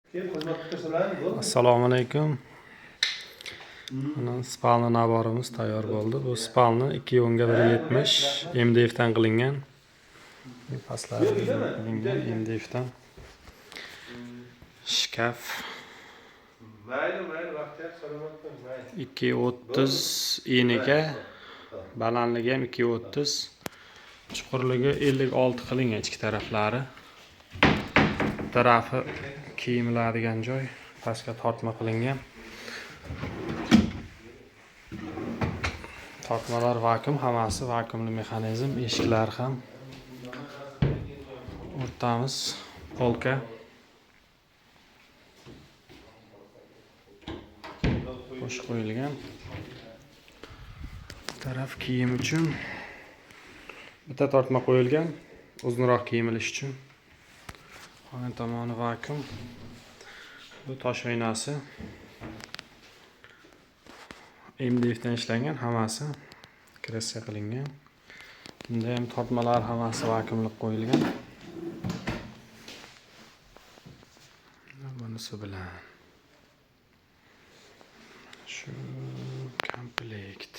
Assalomu alaykum. Mana spalni naborimiz tayyor bo'ldi. Bu spalni 2 o'nga 170 MDFdan qilingan. Pastlari qilingan MDFdan. Shkaf. Mayli, vaqtga salomatlik, mayli. 230 eniga, balandligi ham 230, chuqurligi 56 qilingan ichki taraflari. Tarafi kiyimladigan joy, pastga tortma qilingan. Tortmalar vakuum, hammasi vakuumli mexanizm, eshiklar ham. O'rtamiz polka. Qo'shib qo'yilgan. Taraf kiyim uchun bitta tortma qo'yilgan, uzunroq kiyimilish uchun. Qolgan tomoni vakuum. Bu tosh oynasi. MDFdan ishlangan, hammasi kressiya qilingan. Bunda ham tortmalar hammasi vakuumli qo'yilgan. Bunisi bilan shu komplekt.